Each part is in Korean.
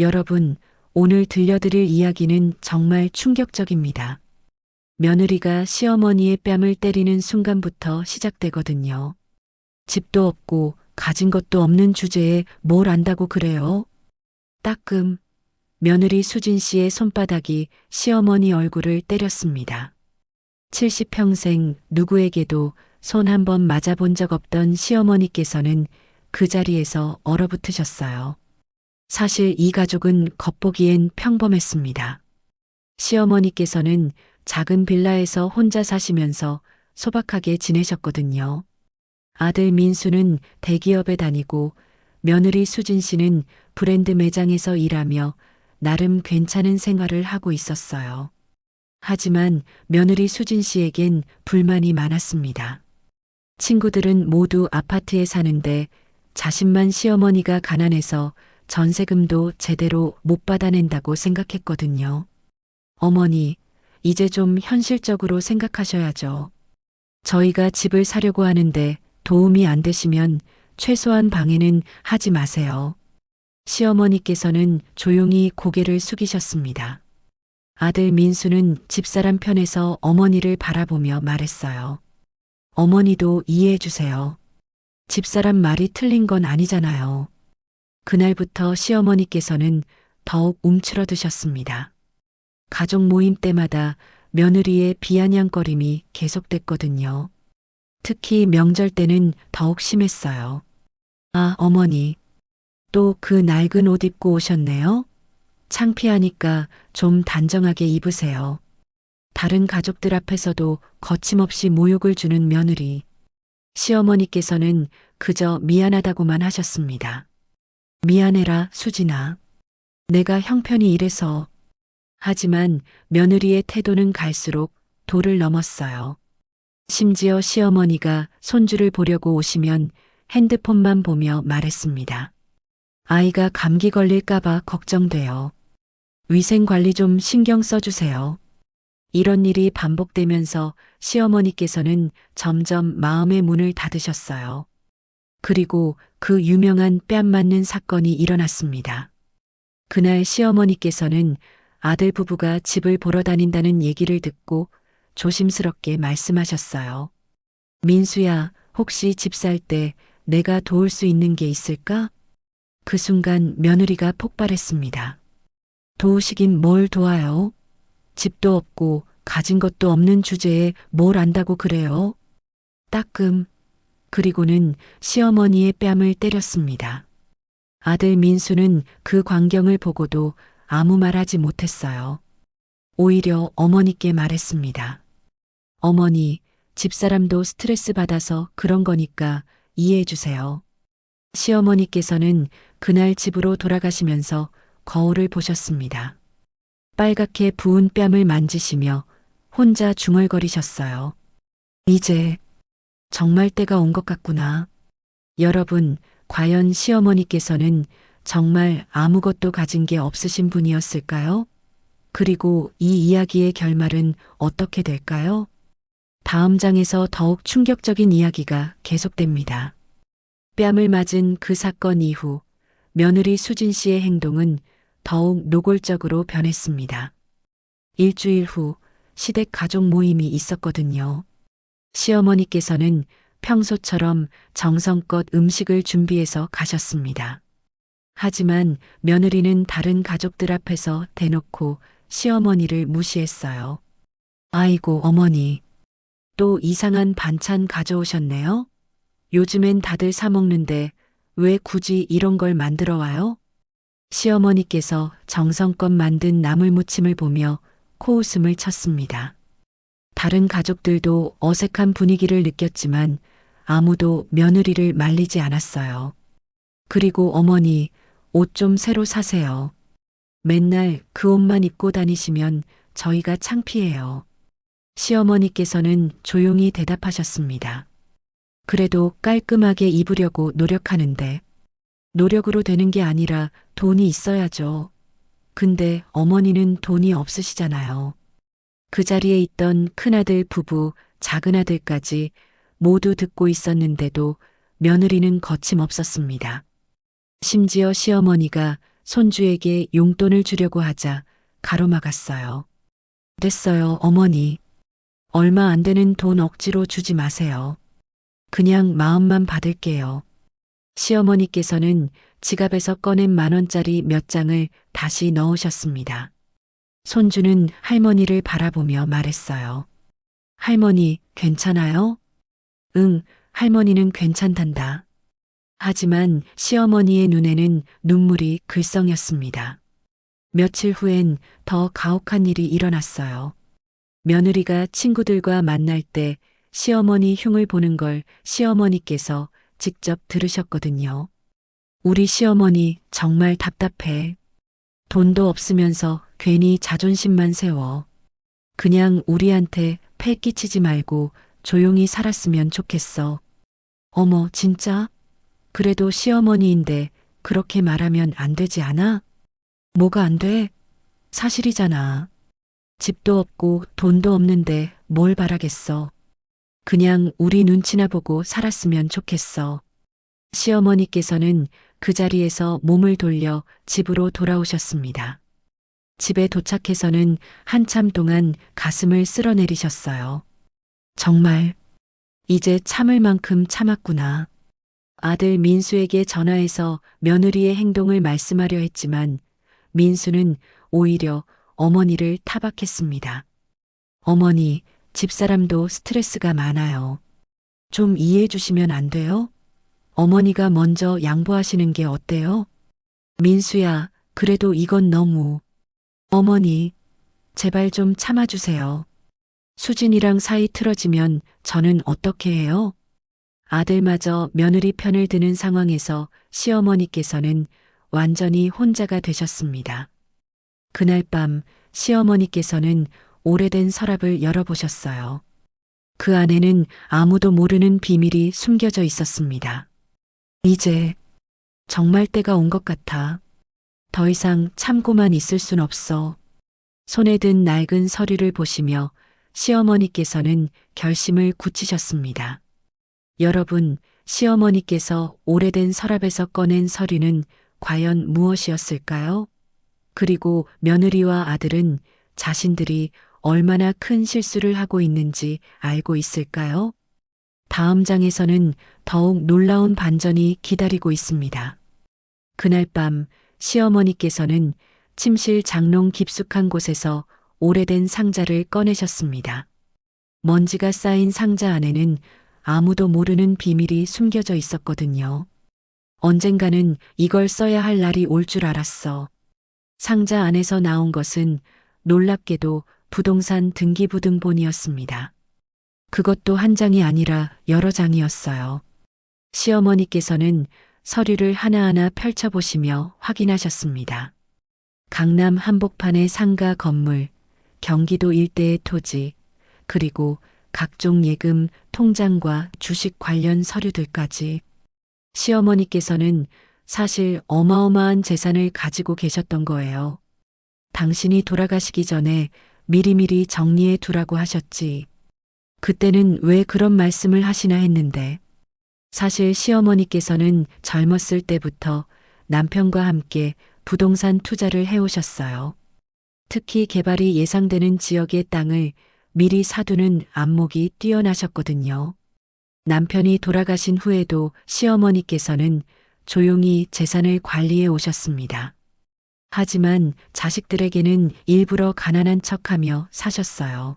여러분, 오늘 들려드릴 이야기는 정말 충격적입니다. 며느리가 시어머니의 뺨을 때리는 순간부터 시작되거든요. 집도 없고 가진 것도 없는 주제에 뭘 안다고 그래요? 따끔, 며느리 수진 씨의 손바닥이 시어머니 얼굴을 때렸습니다. 70평생 누구에게도 손 한 번 맞아본 적 없던 시어머니께서는 그 자리에서 얼어붙으셨어요. 사실 이 가족은 겉보기엔 평범했습니다. 시어머니께서는 작은 빌라에서 혼자 사시면서 소박하게 지내셨거든요. 아들 민수는 대기업에 다니고 며느리 수진 씨는 브랜드 매장에서 일하며 나름 괜찮은 생활을 하고 있었어요. 하지만 며느리 수진 씨에겐 불만이 많았습니다. 친구들은 모두 아파트에 사는데 자신만 시어머니가 가난해서 전세금도 제대로 못 받아낸다고 생각했거든요. 어머니, 이제 좀 현실적으로 생각하셔야죠. 저희가 집을 사려고 하는데 도움이 안 되시면 최소한 방해는 하지 마세요. 시어머니께서는 조용히 고개를 숙이셨습니다. 아들 민수는 집사람 편에서 어머니를 바라보며 말했어요. 어머니도 이해해 주세요. 집사람 말이 틀린 건 아니잖아요. 그날부터 시어머니께서는 더욱 움츠러드셨습니다. 가족 모임 때마다 며느리의 비아냥거림이 계속됐거든요. 특히 명절 때는 더욱 심했어요. 아, 어머니, 또 그 낡은 옷 입고 오셨네요? 창피하니까 좀 단정하게 입으세요. 다른 가족들 앞에서도 거침없이 모욕을 주는 며느리. 시어머니께서는 그저 미안하다고만 하셨습니다. 미안해라, 수진아. 내가 형편이 이래서. 하지만 며느리의 태도는 갈수록 도를 넘었어요. 심지어 시어머니가 손주를 보려고 오시면 핸드폰만 보며 말했습니다. 아이가 감기 걸릴까봐 걱정돼요. 위생 관리 좀 신경 써주세요. 이런 일이 반복되면서 시어머니께서는 점점 마음의 문을 닫으셨어요. 그리고 그 유명한 뺨 맞는 사건이 일어났습니다. 그날 시어머니께서는 아들 부부가 집을 보러 다닌다는 얘기를 듣고 조심스럽게 말씀하셨어요. 민수야, 혹시 집 살 때 내가 도울 수 있는 게 있을까? 그 순간 며느리가 폭발했습니다. 도우시긴 뭘 도와요? 집도 없고 가진 것도 없는 주제에 뭘 안다고 그래요? 따끔. 그리고는 시어머니의 뺨을 때렸습니다. 아들 민수는 그 광경을 보고도 아무 말하지 못했어요. 오히려 어머니께 말했습니다. 어머니, 집사람도 스트레스 받아서 그런 거니까 이해해 주세요. 시어머니께서는 그날 집으로 돌아가시면서 거울을 보셨습니다. 빨갛게 부은 뺨을 만지시며 혼자 중얼거리셨어요. 이제 정말 때가 온 것 같구나. 여러분, 과연 시어머니께서는 정말 아무것도 가진 게 없으신 분이었을까요? 그리고 이 이야기의 결말은 어떻게 될까요? 다음 장에서 더욱 충격적인 이야기가 계속됩니다. 뺨을 맞은 그 사건 이후 며느리 수진 씨의 행동은 더욱 노골적으로 변했습니다. 일주일 후 시댁 가족 모임이 있었거든요. 시어머니께서는 평소처럼 정성껏 음식을 준비해서 가셨습니다. 하지만 며느리는 다른 가족들 앞에서 대놓고 시어머니를 무시했어요. 아이고, 어머니. 또 이상한 반찬 가져오셨네요? 요즘엔 다들 사 먹는데 왜 굳이 이런 걸 만들어 와요? 시어머니께서 정성껏 만든 나물무침을 보며 코웃음을 쳤습니다. 다른 가족들도 어색한 분위기를 느꼈지만 아무도 며느리를 말리지 않았어요. 그리고 어머니, 옷 좀 새로 사세요. 맨날 그 옷만 입고 다니시면 저희가 창피해요. 시어머니께서는 조용히 대답하셨습니다. 그래도 깔끔하게 입으려고 노력하는데 노력으로 되는 게 아니라 돈이 있어야죠. 근데 어머니는 돈이 없으시잖아요. 그 자리에 있던 큰아들 부부, 작은아들까지 모두 듣고 있었는데도 며느리는 거침없었습니다. 심지어 시어머니가 손주에게 용돈을 주려고 하자 가로막았어요. 됐어요, 어머니. 얼마 안 되는 돈 억지로 주지 마세요. 그냥 마음만 받을게요. 시어머니께서는 지갑에서 꺼낸 10,000원짜리 몇 장을 다시 넣으셨습니다. 손주는 할머니를 바라보며 말했어요. 할머니, 괜찮아요? 응, 할머니는 괜찮단다. 하지만 시어머니의 눈에는 눈물이 글썽였습니다. 며칠 후엔 더 가혹한 일이 일어났어요. 며느리가 친구들과 만날 때 시어머니 흉을 보는 걸 시어머니께서 직접 들으셨거든요. 우리 시어머니 정말 답답해. 돈도 없으면서 괜히 자존심만 세워. 그냥 우리한테 패 끼치지 말고 조용히 살았으면 좋겠어. 어머, 진짜? 그래도 시어머니인데 그렇게 말하면 안 되지 않아? 뭐가 안 돼? 사실이잖아. 집도 없고 돈도 없는데 뭘 바라겠어. 그냥 우리 눈치나 보고 살았으면 좋겠어. 시어머니께서는 그 자리에서 몸을 돌려 집으로 돌아오셨습니다. 집에 도착해서는 한참 동안 가슴을 쓸어내리셨어요. 정말 이제 참을 만큼 참았구나. 아들 민수에게 전화해서 며느리의 행동을 말씀하려 했지만 민수는 오히려 어머니를 타박했습니다. 어머니, 집사람도 스트레스가 많아요. 좀 이해해 주시면 안 돼요? 어머니가 먼저 양보하시는 게 어때요? 민수야, 그래도 이건 너무. 어머니, 제발 좀 참아주세요. 수진이랑 사이 틀어지면 저는 어떻게 해요? 아들마저 며느리 편을 드는 상황에서 시어머니께서는 완전히 혼자가 되셨습니다. 그날 밤 시어머니께서는 오래된 서랍을 열어보셨어요. 그 안에는 아무도 모르는 비밀이 숨겨져 있었습니다. 이제 정말 때가 온 것 같아. 더 이상 참고만 있을 순 없어. 손에 든 낡은 서류를 보시며 시어머니께서는 결심을 굳히셨습니다. 여러분, 시어머니께서 오래된 서랍에서 꺼낸 서류는 과연 무엇이었을까요? 그리고 며느리와 아들은 자신들이 얼마나 큰 실수를 하고 있는지 알고 있을까요? 다음 장에서는 더욱 놀라운 반전이 기다리고 있습니다. 그날 밤 시어머니께서는 침실 장롱 깊숙한 곳에서 오래된 상자를 꺼내셨습니다. 먼지가 쌓인 상자 안에는 아무도 모르는 비밀이 숨겨져 있었거든요. 언젠가는 이걸 써야 할 날이 올 줄 알았어. 상자 안에서 나온 것은 놀랍게도 부동산 등기부등본이었습니다. 그것도 한 장이 아니라 여러 장이었어요. 시어머니께서는 서류를 하나하나 펼쳐보시며 확인하셨습니다. 강남 한복판의 상가 건물, 경기도 일대의 토지, 그리고 각종 예금, 통장과 주식 관련 서류들까지. 시어머니께서는 사실 어마어마한 재산을 가지고 계셨던 거예요. 당신이 돌아가시기 전에 미리미리 정리해 두라고 하셨지. 그때는 왜 그런 말씀을 하시나 했는데, 사실 시어머니께서는 젊었을 때부터 남편과 함께 부동산 투자를 해오셨어요. 특히 개발이 예상되는 지역의 땅을 미리 사두는 안목이 뛰어나셨거든요. 남편이 돌아가신 후에도 시어머니께서는 조용히 재산을 관리해 오셨습니다. 하지만 자식들에게는 일부러 가난한 척하며 사셨어요.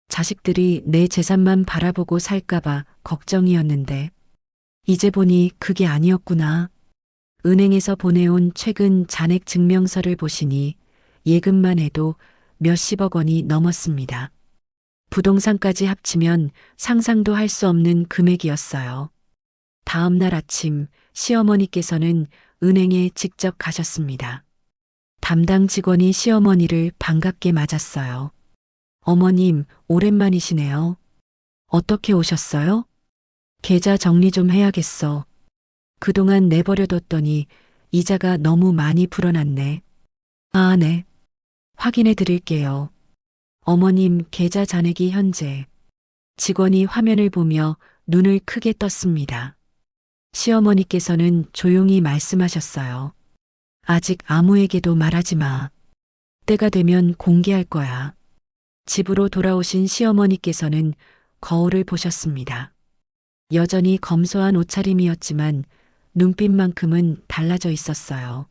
자식들이 내 재산만 바라보고 살까봐 걱정이었는데 이제 보니 그게 아니었구나. 은행에서 보내온 최근 잔액 증명서를 보시니 예금만 해도 몇십억 원이 넘었습니다. 부동산까지 합치면 상상도 할 수 없는 금액이었어요. 다음 날 아침 시어머니께서는 은행에 직접 가셨습니다. 담당 직원이 시어머니를 반갑게 맞았어요. 어머님, 오랜만이시네요. 어떻게 오셨어요? 계좌 정리 좀 해야겠어. 그동안 내버려뒀더니 이자가 너무 많이 불어났네. 아, 네. 확인해 드릴게요. 어머님 계좌 잔액이 현재. 직원이 화면을 보며 눈을 크게 떴습니다. 시어머니께서는 조용히 말씀하셨어요. 아직 아무에게도 말하지 마. 때가 되면 공개할 거야. 집으로 돌아오신 시어머니께서는 거울을 보셨습니다. 여전히 검소한 옷차림이었지만 눈빛만큼은 달라져 있었어요.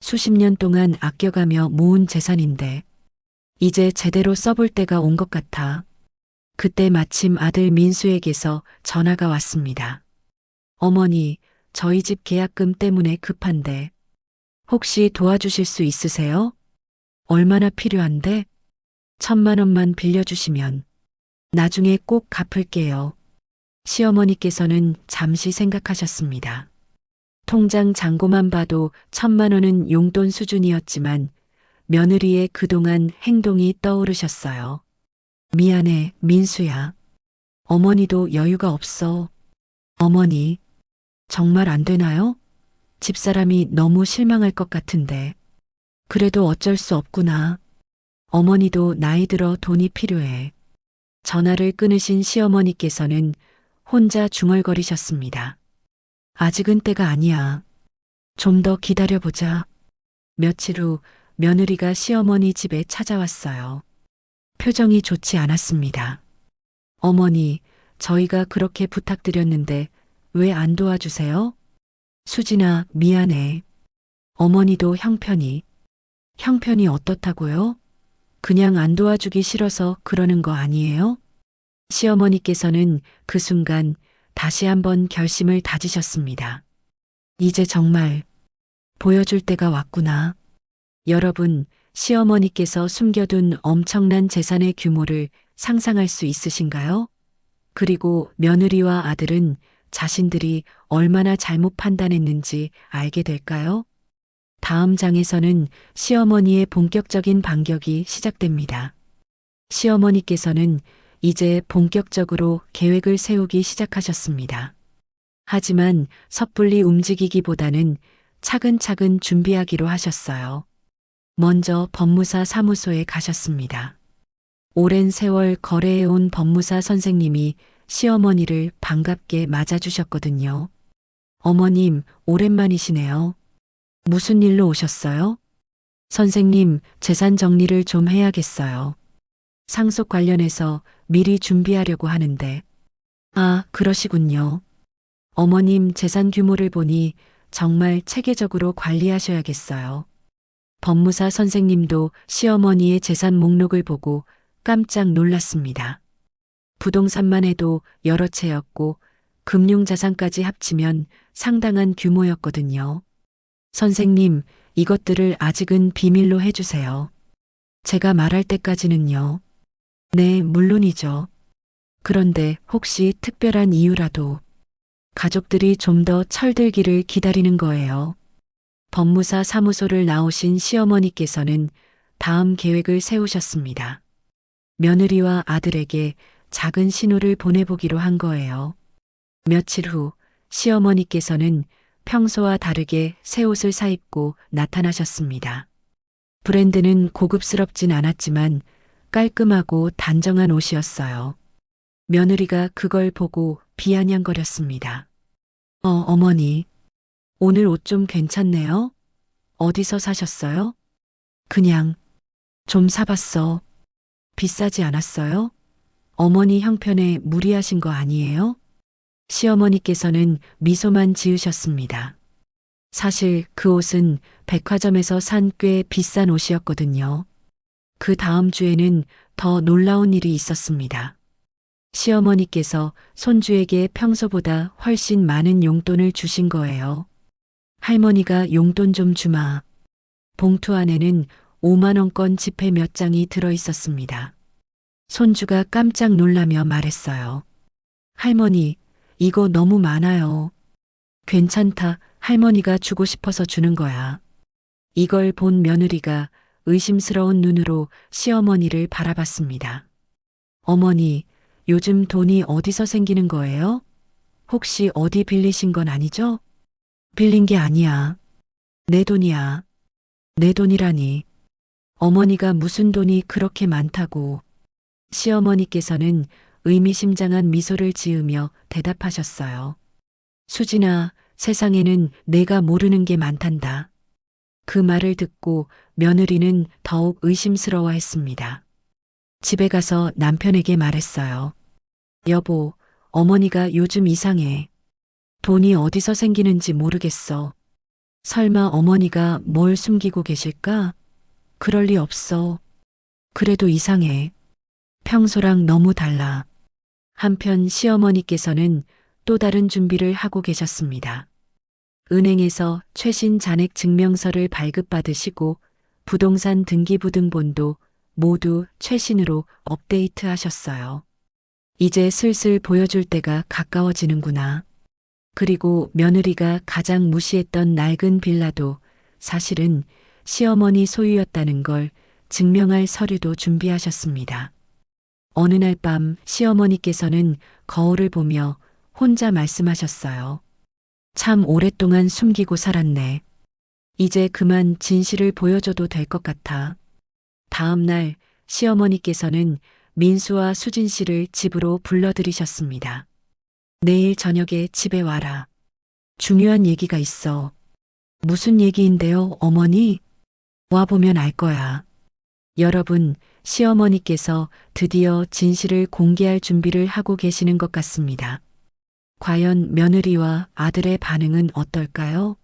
수십 년 동안 아껴가며 모은 재산인데 이제 제대로 써볼 때가 온 것 같아. 그때 마침 아들 민수에게서 전화가 왔습니다. 어머니, 저희 집 계약금 때문에 급한데 혹시 도와주실 수 있으세요? 얼마나 필요한데? 1,000만 원만 빌려주시면 나중에 꼭 갚을게요. 시어머니께서는 잠시 생각하셨습니다. 통장 잔고만 봐도 1,000만 원은 용돈 수준이었지만 며느리의 그동안 행동이 떠오르셨어요. 미안해, 민수야. 어머니도 여유가 없어. 어머니, 정말 안 되나요? 집사람이 너무 실망할 것 같은데. 그래도 어쩔 수 없구나. 어머니도 나이 들어 돈이 필요해. 전화를 끊으신 시어머니께서는 혼자 중얼거리셨습니다. 아직은 때가 아니야. 좀 더 기다려보자. 며칠 후 며느리가 시어머니 집에 찾아왔어요. 표정이 좋지 않았습니다. 어머니, 저희가 그렇게 부탁드렸는데 왜 안 도와주세요? 수진아, 미안해. 어머니도 형편이 어떻다고요? 그냥 안 도와주기 싫어서 그러는 거 아니에요? 시어머니께서는 그 순간 다시 한번 결심을 다지셨습니다. 이제 정말 보여줄 때가 왔구나. 여러분, 시어머니께서 숨겨둔 엄청난 재산의 규모를 상상할 수 있으신가요? 그리고 며느리와 아들은 자신들이 얼마나 잘못 판단했는지 알게 될까요? 다음 장에서는 시어머니의 본격적인 반격이 시작됩니다. 시어머니께서는 이제 본격적으로 계획을 세우기 시작하셨습니다. 하지만 섣불리 움직이기보다는 차근차근 준비하기로 하셨어요. 먼저 법무사 사무소에 가셨습니다. 오랜 세월 거래해온 법무사 선생님이 시어머니를 반갑게 맞아주셨거든요. 어머님, 오랜만이시네요. 무슨 일로 오셨어요? 선생님, 재산 정리를 좀 해야겠어요. 상속 관련해서 미리 준비하려고 하는데. 아, 그러시군요. 어머님 재산 규모를 보니 정말 체계적으로 관리하셔야겠어요. 법무사 선생님도 시어머니의 재산 목록을 보고 깜짝 놀랐습니다. 부동산만 해도 여러 채였고 금융자산까지 합치면 상당한 규모였거든요. 선생님, 이것들을 아직은 비밀로 해주세요. 제가 말할 때까지는요. 네, 물론이죠. 그런데 혹시 특별한 이유라도 가족들이 좀 더 철들기를 기다리는 거예요. 법무사 사무소를 나오신 시어머니께서는 다음 계획을 세우셨습니다. 며느리와 아들에게 작은 신호를 보내보기로 한 거예요. 며칠 후 시어머니께서는 평소와 다르게 새 옷을 사입고 나타나셨습니다. 브랜드는 고급스럽진 않았지만 깔끔하고 단정한 옷이었어요. 며느리가 그걸 보고 비아냥거렸습니다. 어머니, 오늘 옷 좀 괜찮네요? 어디서 사셨어요? 그냥 좀 사봤어. 비싸지 않았어요? 어머니 형편에 무리하신 거 아니에요? 시어머니께서는 미소만 지으셨습니다. 사실 그 옷은 백화점에서 산 꽤 비싼 옷이었거든요. 그 다음 주에는 더 놀라운 일이 있었습니다. 시어머니께서 손주에게 평소보다 훨씬 많은 용돈을 주신 거예요. 할머니가 용돈 좀 주마. 봉투 안에는 5만 원권 지폐 몇 장이 들어 있었습니다. 손주가 깜짝 놀라며 말했어요. 할머니, 이거 너무 많아요. 괜찮다. 할머니가 주고 싶어서 주는 거야. 이걸 본 며느리가 의심스러운 눈으로 시어머니를 바라봤습니다. 어머니, 요즘 돈이 어디서 생기는 거예요? 혹시 어디 빌리신 건 아니죠? 빌린 게 아니야. 내 돈이야. 내 돈이라니. 어머니가 무슨 돈이 그렇게 많다고. 시어머니께서는 의미심장한 미소를 지으며 대답하셨어요. 수진아, 세상에는 내가 모르는 게 많단다. 그 말을 듣고 며느리는 더욱 의심스러워했습니다. 집에 가서 남편에게 말했어요. 여보, 어머니가 요즘 이상해. 돈이 어디서 생기는지 모르겠어. 설마 어머니가 뭘 숨기고 계실까? 그럴 리 없어. 그래도 이상해. 평소랑 너무 달라. 한편 시어머니께서는 또 다른 준비를 하고 계셨습니다. 은행에서 최신 잔액 증명서를 발급받으시고 부동산 등기부등본도 모두 최신으로 업데이트 하셨어요. 이제 슬슬 보여줄 때가 가까워지는구나. 그리고 며느리가 가장 무시했던 낡은 빌라도 사실은 시어머니 소유였다는 걸 증명할 서류도 준비하셨습니다. 어느 날 밤 시어머니께서는 거울을 보며 혼자 말씀하셨어요. 참 오랫동안 숨기고 살았네. 이제 그만 진실을 보여줘도 될 것 같아. 다음 날 시어머니께서는 민수와 수진 씨를 집으로 불러들이셨습니다. 내일 저녁에 집에 와라. 중요한 얘기가 있어. 무슨 얘기인데요, 어머니? 와보면 알 거야. 여러분, 시어머니께서 드디어 진실을 공개할 준비를 하고 계시는 것 같습니다. 과연 며느리와 아들의 반응은 어떨까요?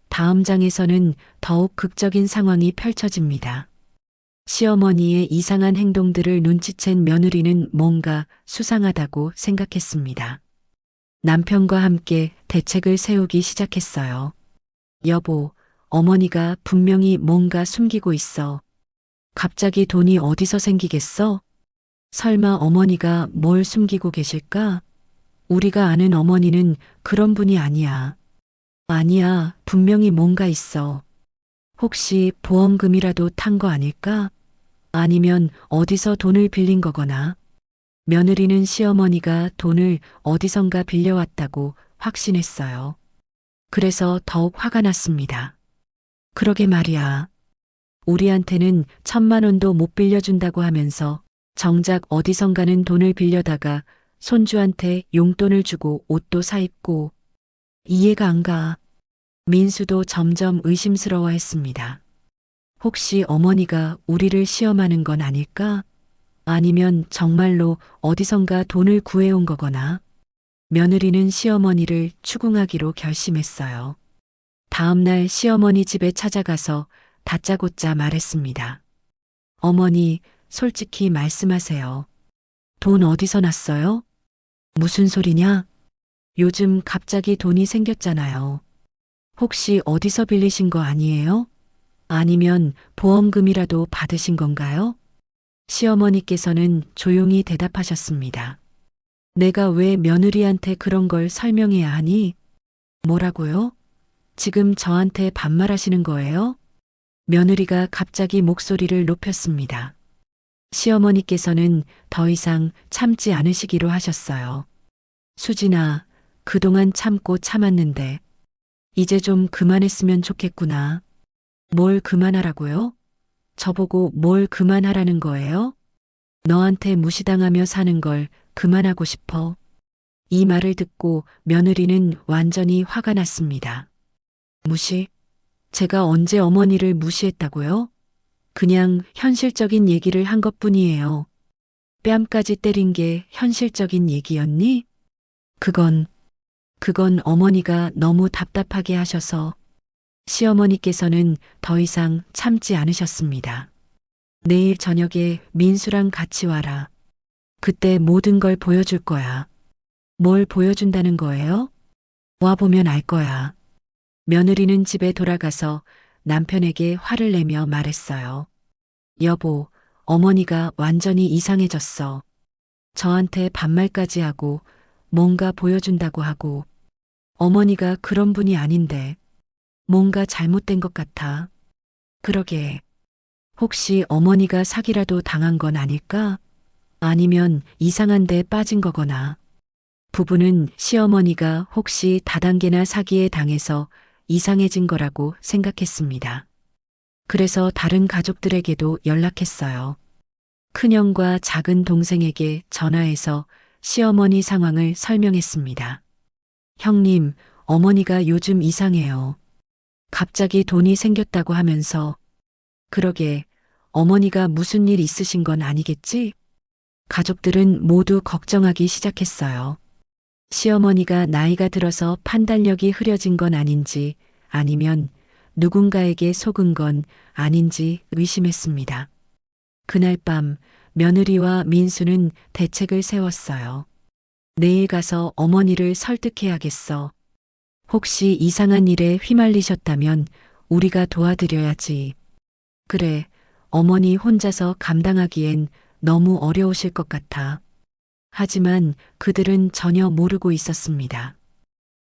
다음 장에서는 더욱 극적인 상황이 펼쳐집니다. 시어머니의 이상한 행동들을 눈치챈 며느리는 뭔가 수상하다고 생각했습니다. 남편과 함께 대책을 세우기 시작했어요. 여보, 어머니가 분명히 뭔가 숨기고 있어. 갑자기 돈이 어디서 생기겠어? 설마 어머니가 뭘 숨기고 계실까? 우리가 아는 어머니는 그런 분이 아니야. 아니야, 분명히 뭔가 있어. 혹시 보험금이라도 탄 거 아닐까? 아니면 어디서 돈을 빌린 거거나. 며느리는 시어머니가 돈을 어디선가 빌려왔다고 확신했어요. 그래서 더욱 화가 났습니다. 그러게 말이야. 우리한테는 1,000만 원도 못 빌려준다고 하면서 정작 어디선가는 돈을 빌려다가 손주한테 용돈을 주고 옷도 사입고. 이해가 안 가. 민수도 점점 의심스러워했습니다. 혹시 어머니가 우리를 시험하는 건 아닐까? 아니면 정말로 어디선가 돈을 구해온 거거나. 며느리는 시어머니를 추궁하기로 결심했어요. 다음 날 시어머니 집에 찾아가서 다짜고짜 말했습니다. 어머니, 솔직히 말씀하세요. 돈 어디서 났어요? 무슨 소리냐? 요즘 갑자기 돈이 생겼잖아요. 혹시 어디서 빌리신 거 아니에요? 아니면 보험금이라도 받으신 건가요? 시어머니께서는 조용히 대답하셨습니다. 내가 왜 며느리한테 그런 걸 설명해야 하니? 뭐라고요? 지금 저한테 반말하시는 거예요? 며느리가 갑자기 목소리를 높였습니다. 시어머니께서는 더 이상 참지 않으시기로 하셨어요. 수진아, 그동안 참고 참았는데 이제 좀 그만했으면 좋겠구나. 뭘 그만하라고요? 저보고 뭘 그만하라는 거예요? 너한테 무시당하며 사는 걸 그만하고 싶어. 이 말을 듣고 며느리는 완전히 화가 났습니다. 무시? 제가 언제 어머니를 무시했다고요? 그냥 현실적인 얘기를 한 것뿐이에요. 뺨까지 때린 게 현실적인 얘기였니? 그건 어머니가 너무 답답하게 하셔서. 시어머니께서는 더 이상 참지 않으셨습니다. 내일 저녁에 민수랑 같이 와라. 그때 모든 걸 보여줄 거야. 뭘 보여준다는 거예요? 와보면 알 거야. 며느리는 집에 돌아가서 남편에게 화를 내며 말했어요. 여보, 어머니가 완전히 이상해졌어. 저한테 반말까지 하고 뭔가 보여준다고 하고. 어머니가 그런 분이 아닌데 뭔가 잘못된 것 같아. 그러게. 혹시 어머니가 사기라도 당한 건 아닐까? 아니면 이상한 데 빠진 거거나. 부부는 시어머니가 혹시 다단계나 사기에 당해서 이상해진 거라고 생각했습니다. 그래서 다른 가족들에게도 연락했어요. 큰형과 작은 동생에게 전화해서 시어머니 상황을 설명했습니다. 형님, 어머니가 요즘 이상해요. 갑자기 돈이 생겼다고 하면서 그러게 어머니가 무슨 일 있으신 건 아니겠지? 가족들은 모두 걱정하기 시작했어요. 시어머니가 나이가 들어서 판단력이 흐려진 건 아닌지 아니면 누군가에게 속은 건 아닌지 의심했습니다. 그날 밤 며느리와 민수는 대책을 세웠어요. 내일 가서 어머니를 설득해야겠어. 혹시 이상한 일에 휘말리셨다면 우리가 도와드려야지. 그래, 어머니 혼자서 감당하기엔 너무 어려우실 것 같아. 하지만 그들은 전혀 모르고 있었습니다.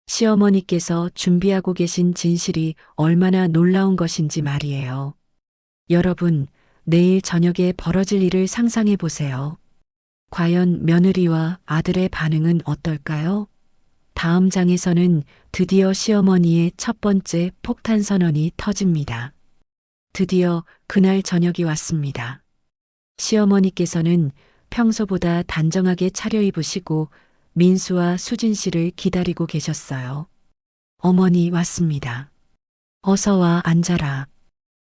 시어머니께서 준비하고 계신 진실이 얼마나 놀라운 것인지 말이에요. 여러분, 내일 저녁에 벌어질 일을 상상해 보세요. 과연 며느리와 아들의 반응은 어떨까요? 다음 장에서는 드디어 시어머니의 첫 번째 폭탄 선언이 터집니다. 드디어 그날 저녁이 왔습니다. 시어머니께서는 평소보다 단정하게 차려입으시고 민수와 수진 씨를 기다리고 계셨어요. 어머니 왔습니다. 어서 와 앉아라.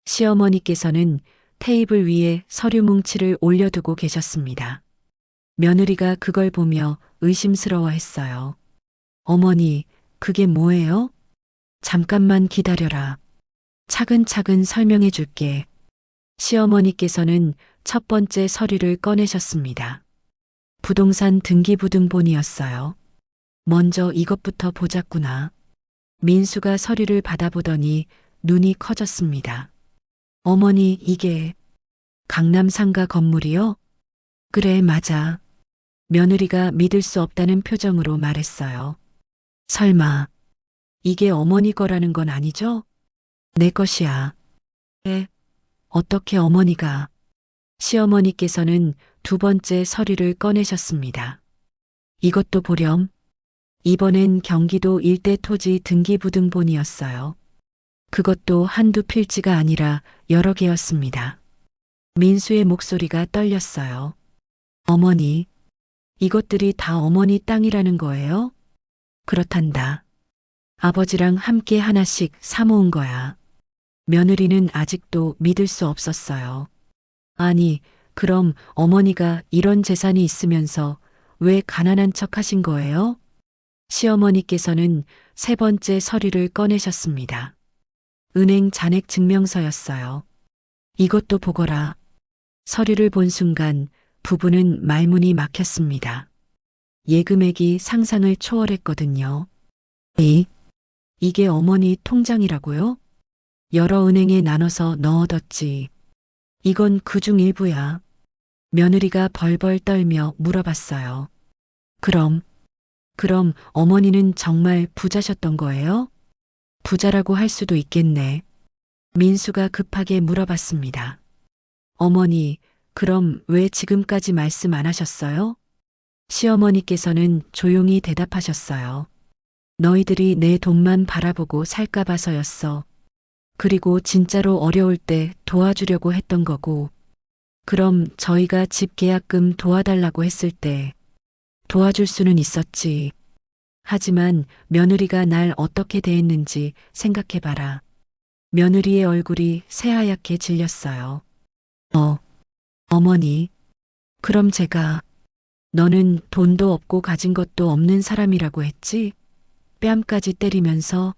시어머니께서는 테이블 위에 서류 뭉치를 올려두고 계셨습니다. 며느리가 그걸 보며 의심스러워했어요. 어머니, 그게 뭐예요? 잠깐만 기다려라. 차근차근 설명해 줄게. 시어머니께서는 첫 번째 서류를 꺼내셨습니다. 부동산 등기부등본이었어요. 먼저 이것부터 보자꾸나. 민수가 서류를 받아보더니 눈이 커졌습니다. 어머니, 이게 강남 상가 건물이요? 그래, 맞아. 며느리가 믿을 수 없다는 표정으로 말했어요. 설마, 이게 어머니 거라는 건 아니죠? 내 것이야. 네, 어떻게 어머니가. 시어머니께서는 두 번째 서류를 꺼내셨습니다. 이것도 보렴. 이번엔 경기도 일대 토지 등기부등본이었어요. 그것도 한두 필지가 아니라 여러 개였습니다. 민수의 목소리가 떨렸어요. 어머니, 이것들이 다 어머니 땅이라는 거예요? 그렇단다. 아버지랑 함께 하나씩 사모은 거야. 며느리는 아직도 믿을 수 없었어요. 아니, 그럼 어머니가 이런 재산이 있으면서 왜 가난한 척 하신 거예요? 시어머니께서는 세 번째 서류를 꺼내셨습니다. 은행 잔액 증명서였어요. 이것도 보거라. 서류를 본 순간 부부는 말문이 막혔습니다. 예금액이 상상을 초월했거든요. 이게 어머니 통장이라고요? 여러 은행에 나눠서 넣어뒀지. 이건 그중 일부야. 며느리가 벌벌 떨며 물어봤어요. 그럼 어머니는 정말 부자셨던 거예요? 부자라고 할 수도 있겠네. 민수가 급하게 물어봤습니다. 어머니, 그럼 왜 지금까지 말씀 안 하셨어요? 시어머니께서는 조용히 대답하셨어요. 너희들이 내 돈만 바라보고 살까 봐서였어. 그리고 진짜로 어려울 때 도와주려고 했던 거고, 그럼 저희가 집 계약금 도와달라고 했을 때 도와줄 수는 있었지. 하지만 며느리가 날 어떻게 대했는지 생각해봐라. 며느리의 얼굴이 새하얗게 질렸어요. 어머니, 그럼 제가 너는 돈도 없고 가진 것도 없는 사람이라고 했지? 뺨까지 때리면서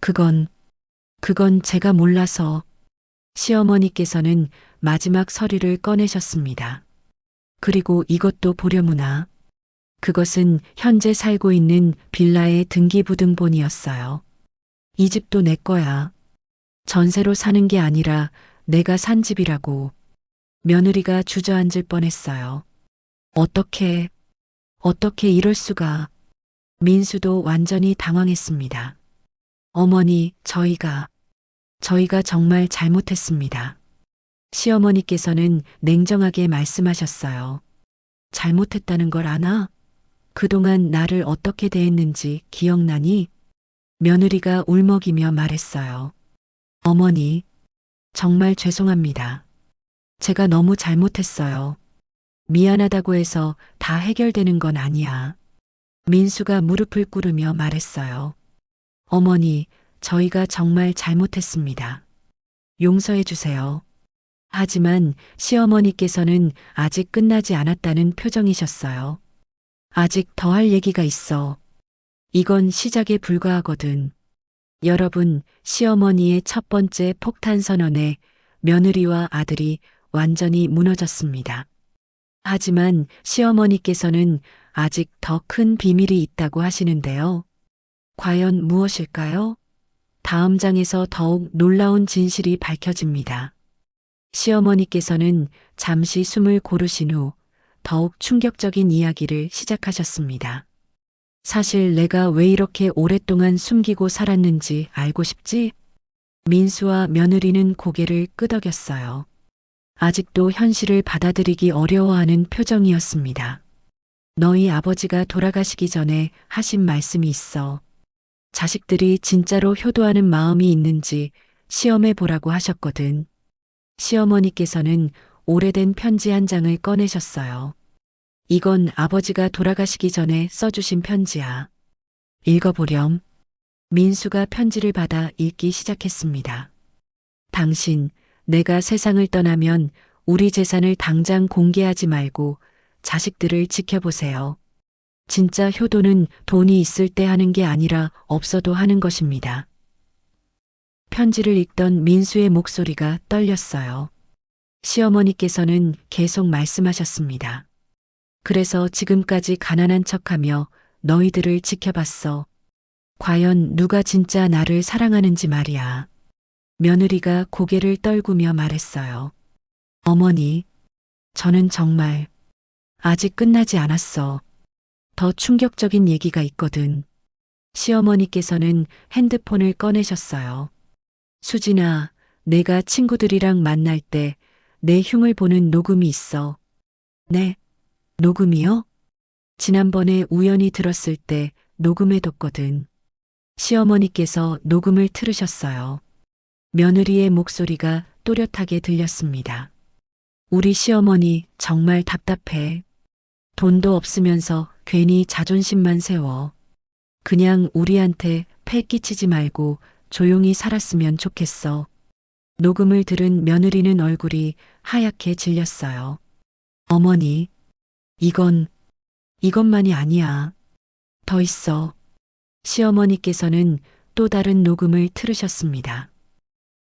그건 제가 몰라서. 시어머니께서는 마지막 서류를 꺼내셨습니다. 그리고 이것도 보려무나. 그것은 현재 살고 있는 빌라의 등기부등본이었어요. 이 집도 내 거야. 전세로 사는 게 아니라 내가 산 집이라고. 며느리가 주저앉을 뻔했어요. 어떻게 이럴 수가. 민수도 완전히 당황했습니다. 어머니, 저희가 정말 잘못했습니다. 시어머니께서는 냉정하게 말씀하셨어요. 잘못했다는 걸 아나? 그동안 나를 어떻게 대했는지 기억나니? 며느리가 울먹이며 말했어요. 어머니, 정말 죄송합니다. 제가 너무 잘못했어요. 미안하다고 해서 다 해결되는 건 아니야. 민수가 무릎을 꿇으며 말했어요. 어머니, 저희가 정말 잘못했습니다. 용서해 주세요. 하지만 시어머니께서는 아직 끝나지 않았다는 표정이셨어요. 아직 더 할 얘기가 있어. 이건 시작에 불과하거든. 여러분, 시어머니의 첫 번째 폭탄 선언에 며느리와 아들이 완전히 무너졌습니다. 하지만 시어머니께서는 아직 더 큰 비밀이 있다고 하시는데요. 과연 무엇일까요? 다음 장에서 더욱 놀라운 진실이 밝혀집니다. 시어머니께서는 잠시 숨을 고르신 후 더욱 충격적인 이야기를 시작하셨습니다. 사실 내가 왜 이렇게 오랫동안 숨기고 살았는지 알고 싶지? 민수와 며느리는 고개를 끄덕였어요. 아직도 현실을 받아들이기 어려워하는 표정이었습니다. 너희 아버지가 돌아가시기 전에 하신 말씀이 있어. 자식들이 진짜로 효도하는 마음이 있는지 시험해 보라고 하셨거든. 시어머니께서는 오래된 편지 한 장을 꺼내셨어요. 이건 아버지가 돌아가시기 전에 써주신 편지야. 읽어보렴. 민수가 편지를 받아 읽기 시작했습니다. 당신, 내가 세상을 떠나면 우리 재산을 당장 공개하지 말고 자식들을 지켜보세요. 진짜 효도는 돈이 있을 때 하는 게 아니라 없어도 하는 것입니다. 편지를 읽던 민수의 목소리가 떨렸어요. 시어머니께서는 계속 말씀하셨습니다. 그래서 지금까지 가난한 척하며 너희들을 지켜봤어. 과연 누가 진짜 나를 사랑하는지 말이야. 며느리가 고개를 떨구며 말했어요. 어머니, 저는 정말 아직 끝나지 않았어. 더 충격적인 얘기가 있거든. 시어머니께서는 핸드폰을 꺼내셨어요. 수진아, 내가 친구들이랑 만날 때 내 흉을 보는 녹음이 있어. 네, 녹음이요? 지난번에 우연히 들었을 때 녹음해뒀거든. 시어머니께서 녹음을 틀으셨어요. 며느리의 목소리가 또렷하게 들렸습니다. 우리 시어머니 정말 답답해. 돈도 없으면서 괜히 자존심만 세워. 그냥 우리한테 패 끼치지 말고 조용히 살았으면 좋겠어. 녹음을 들은 며느리는 얼굴이 하얗게 질렸어요. 어머니, 이것만이 아니야. 더 있어. 시어머니께서는 또 다른 녹음을 틀으셨습니다.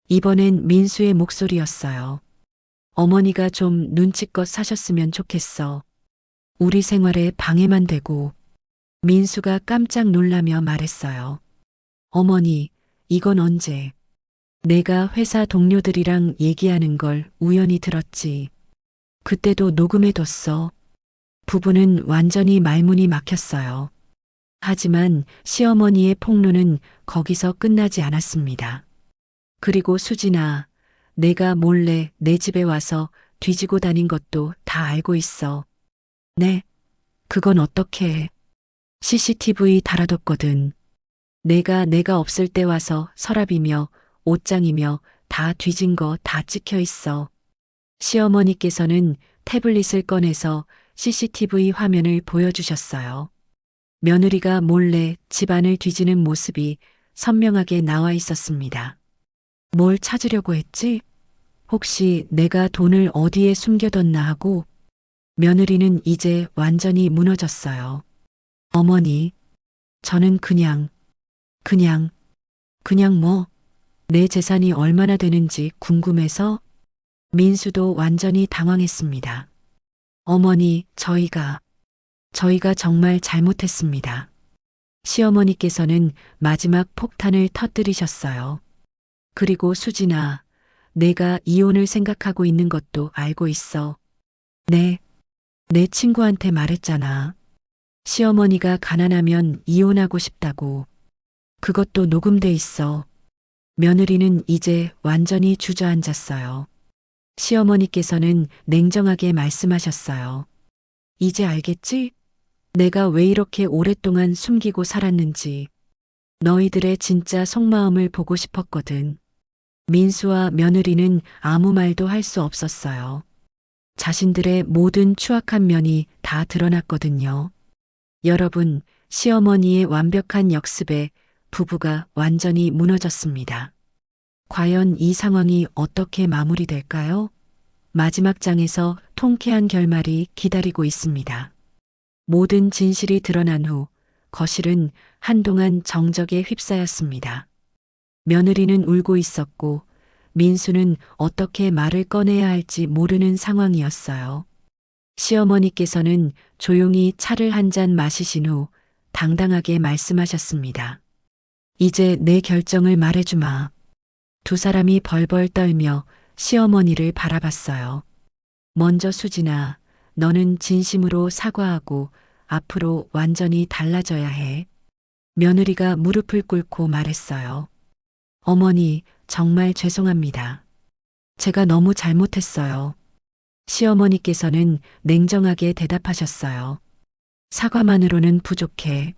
이번엔 민수의 목소리였어요. 어머니가 좀 눈치껏 사셨으면 좋겠어. 우리 생활에 방해만 되고. 민수가 깜짝 놀라며 말했어요. 어머니, 이건 언제? 내가 회사 동료들이랑 얘기하는 걸 우연히 들었지. 그때도 녹음해뒀어. 부부는 완전히 말문이 막혔어요. 하지만 시어머니의 폭로는 거기서 끝나지 않았습니다. 그리고 수진아, 내가 몰래 내 집에 와서 뒤지고 다닌 것도 다 알고 있어. 네, 그건 어떻게 해? CCTV 달아뒀거든. 내가 없을 때 와서 서랍이며 옷장이며 다 뒤진 거 다 찍혀 있어. 시어머니께서는 태블릿을 꺼내서 CCTV 화면을 보여주셨어요. 며느리가 몰래 집안을 뒤지는 모습이 선명하게 나와 있었습니다. 뭘 찾으려고 했지? 혹시 내가 돈을 어디에 숨겨뒀나 하고. 며느리는 이제 완전히 무너졌어요. 어머니, 저는 그냥 뭐, 내 재산이 얼마나 되는지 궁금해서. 민수도 완전히 당황했습니다. 어머니, 저희가 정말 잘못했습니다. 시어머니께서는 마지막 폭탄을 터뜨리셨어요. 그리고 수진아, 내가 이혼을 생각하고 있는 것도 알고 있어. 네, 내 친구한테 말했잖아. 시어머니가 가난하면 이혼하고 싶다고. 그것도 녹음돼 있어. 며느리는 이제 완전히 주저앉았어요. 시어머니께서는 냉정하게 말씀하셨어요. 이제 알겠지? 내가 왜 이렇게 오랫동안 숨기고 살았는지. 너희들의 진짜 속마음을 보고 싶었거든. 민수와 며느리는 아무 말도 할 수 없었어요. 자신들의 모든 추악한 면이 다 드러났거든요. 여러분, 시어머니의 완벽한 역습에 부부가 완전히 무너졌습니다. 과연 이 상황이 어떻게 마무리될까요? 마지막 장에서 통쾌한 결말이 기다리고 있습니다. 모든 진실이 드러난 후 거실은 한동안 정적에 휩싸였습니다. 며느리는 울고 있었고 민수는 어떻게 말을 꺼내야 할지 모르는 상황이었어요. 시어머니께서는 조용히 차를 한 잔 마시신 후 당당하게 말씀하셨습니다. 이제 내 결정을 말해주마. 두 사람이 벌벌 떨며 시어머니를 바라봤어요. 먼저 수진아, 너는 진심으로 사과하고 앞으로 완전히 달라져야 해. 며느리가 무릎을 꿇고 말했어요. 어머니, 정말 죄송합니다. 제가 너무 잘못했어요. 시어머니께서는 냉정하게 대답하셨어요. 사과만으로는 부족해.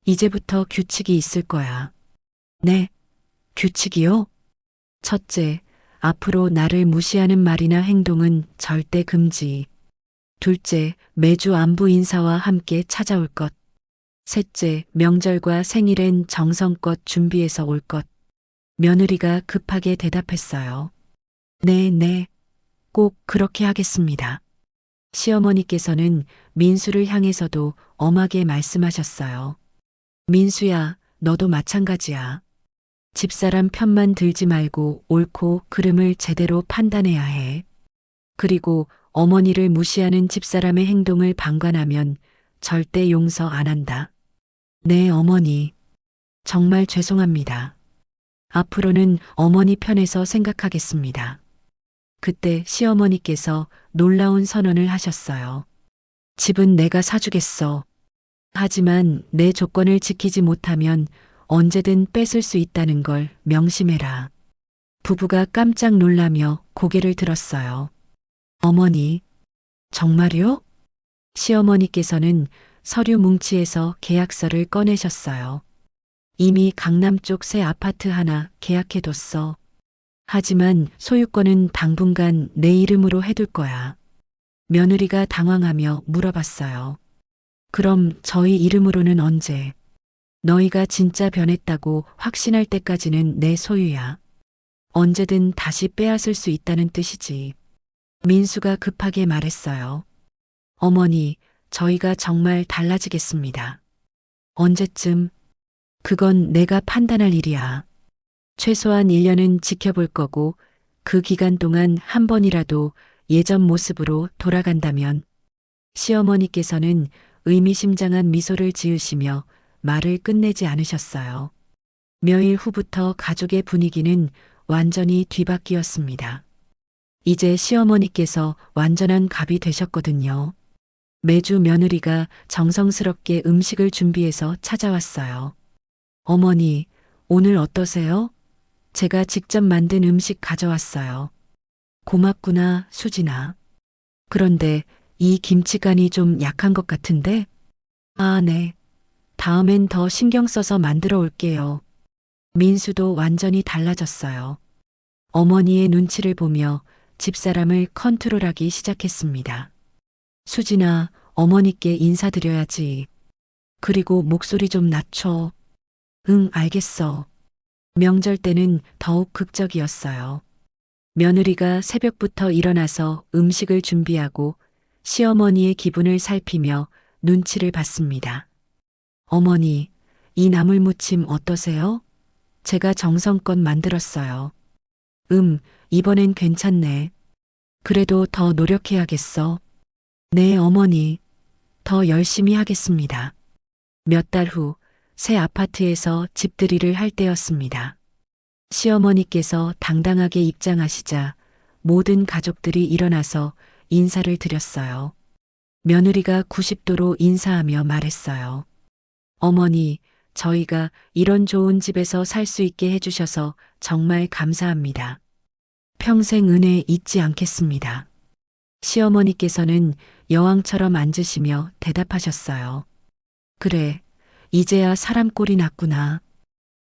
이제부터 규칙이 있을 거야. 네, 규칙이요? 첫째, 앞으로 나를 무시하는 말이나 행동은 절대 금지. 둘째, 매주 안부 인사와 함께 찾아올 것. 셋째, 명절과 생일엔 정성껏 준비해서 올 것. 며느리가 급하게 대답했어요. 네, 꼭 그렇게 하겠습니다. 시어머니께서는 민수를 향해서도 엄하게 말씀하셨어요. 민수야, 너도 마찬가지야. 집사람 편만 들지 말고 옳고 그름을 제대로 판단해야 해. 그리고 어머니를 무시하는 집사람의 행동을 방관하면 절대 용서 안 한다. 네, 어머니. 정말 죄송합니다. 앞으로는 어머니 편에서 생각하겠습니다. 그때 시어머니께서 놀라운 선언을 하셨어요. 집은 내가 사주겠어. 하지만 내 조건을 지키지 못하면 언제든 뺏을 수 있다는 걸 명심해라. 부부가 깜짝 놀라며 고개를 들었어요. 어머니, 정말요? 시어머니께서는 서류 뭉치에서 계약서를 꺼내셨어요. 이미 강남 쪽 새 아파트 하나 계약해뒀어. 하지만 소유권은 당분간 내 이름으로 해둘 거야. 며느리가 당황하며 물어봤어요. 그럼 저희 이름으로는 언제? 너희가 진짜 변했다고 확신할 때까지는 내 소유야. 언제든 다시 빼앗을 수 있다는 뜻이지. 민수가 급하게 말했어요. 어머니, 저희가 정말 달라지겠습니다. 언제쯤? 그건 내가 판단할 일이야. 최소한 1년은 지켜볼 거고 그 기간 동안 한 번이라도 예전 모습으로 돌아간다면. 시어머니께서는 의미심장한 미소를 지으시며 말을 끝내지 않으셨어요. 몇일 후부터 가족의 분위기는 완전히 뒤바뀌었습니다. 이제 시어머니께서 완전한 갑이 되셨거든요. 매주 며느리가 정성스럽게 음식을 준비해서 찾아왔어요. 어머니, 오늘 어떠세요? 제가 직접 만든 음식 가져왔어요. 고맙구나, 수진아. 그런데 이 김치간이 좀 약한 것 같은데? 아, 네. 다음엔 더 신경 써서 만들어 올게요. 민수도 완전히 달라졌어요. 어머니의 눈치를 보며 집사람을 컨트롤하기 시작했습니다. 수진아, 어머니께 인사드려야지. 그리고 목소리 좀 낮춰. 응, 알겠어. 명절 때는 더욱 극적이었어요. 며느리가 새벽부터 일어나서 음식을 준비하고 시어머니의 기분을 살피며 눈치를 봤습니다. 어머니, 이 나물무침 어떠세요? 제가 정성껏 만들었어요. 이번엔 괜찮네. 그래도 더 노력해야겠어. 네, 어머니. 더 열심히 하겠습니다. 몇 달 후 새 아파트에서 집들이를 할 때였습니다. 시어머니께서 당당하게 입장하시자 모든 가족들이 일어나서 인사를 드렸어요. 며느리가 90도로 인사하며 말했어요. 어머니, 저희가 이런 좋은 집에서 살 수 있게 해주셔서 정말 감사합니다. 평생 은혜 잊지 않겠습니다. 시어머니께서는 여왕처럼 앉으시며 대답하셨어요. 그래, 이제야 사람 꼴이 났구나.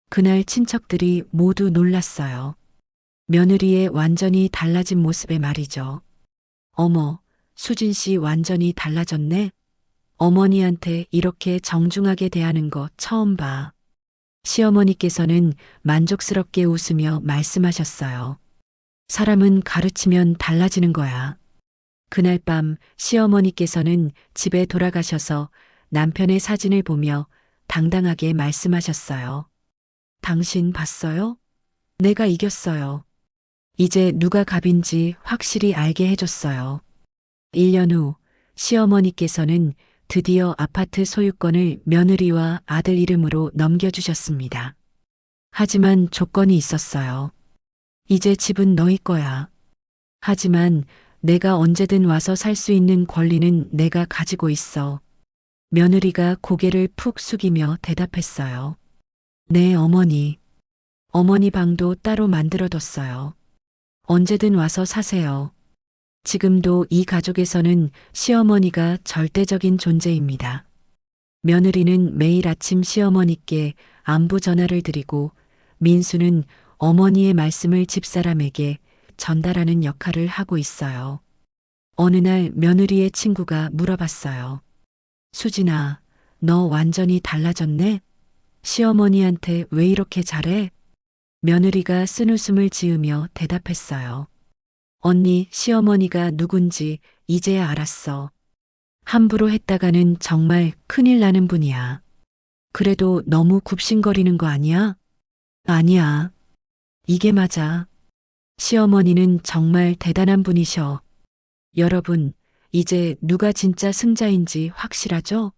그날 친척들이 모두 놀랐어요. 며느리의 완전히 달라진 모습에 말이죠. 어머, 수진 씨 완전히 달라졌네? 어머니한테 이렇게 정중하게 대하는 거 처음 봐. 시어머니께서는 만족스럽게 웃으며 말씀하셨어요. 사람은 가르치면 달라지는 거야. 그날 밤 시어머니께서는 집에 돌아가셔서 남편의 사진을 보며 당당하게 말씀하셨어요. 당신 봤어요? 내가 이겼어요. 이제 누가 갑인지 확실히 알게 해줬어요. 1년 후 시어머니께서는 드디어 아파트 소유권을 며느리와 아들 이름으로 넘겨주셨습니다. 하지만 조건이 있었어요. 이제 집은 너희 거야. 하지만 내가 언제든 와서 살 수 있는 권리는 내가 가지고 있어. 며느리가 고개를 푹 숙이며 대답했어요. 네, 어머니. 어머니 방도 따로 만들어뒀어요. 언제든 와서 사세요. 지금도 이 가족에서는 시어머니가 절대적인 존재입니다. 며느리는 매일 아침 시어머니께 안부 전화를 드리고 민수는 어머니의 말씀을 집사람에게 전달하는 역할을 하고 있어요. 어느 날 며느리의 친구가 물어봤어요. 수진아, 너 완전히 달라졌네? 시어머니한테 왜 이렇게 잘해? 며느리가 쓴웃음을 지으며 대답했어요. 언니, 시어머니가 누군지 이제야 알았어. 함부로 했다가는 정말 큰일 나는 분이야. 그래도 너무 굽신거리는 거 아니야? 아니야. 이게 맞아. 시어머니는 정말 대단한 분이셔. 여러분, 이제 누가 진짜 승자인지 확실하죠?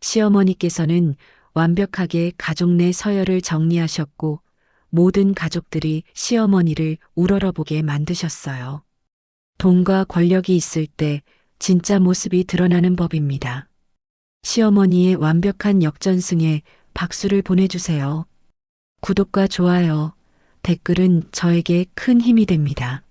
시어머니께서는 완벽하게 가족 내 서열을 정리하셨고 모든 가족들이 시어머니를 우러러보게 만드셨어요. 돈과 권력이 있을 때 진짜 모습이 드러나는 법입니다. 시어머니의 완벽한 역전승에 박수를 보내주세요. 구독과 좋아요, 댓글은 저에게 큰 힘이 됩니다.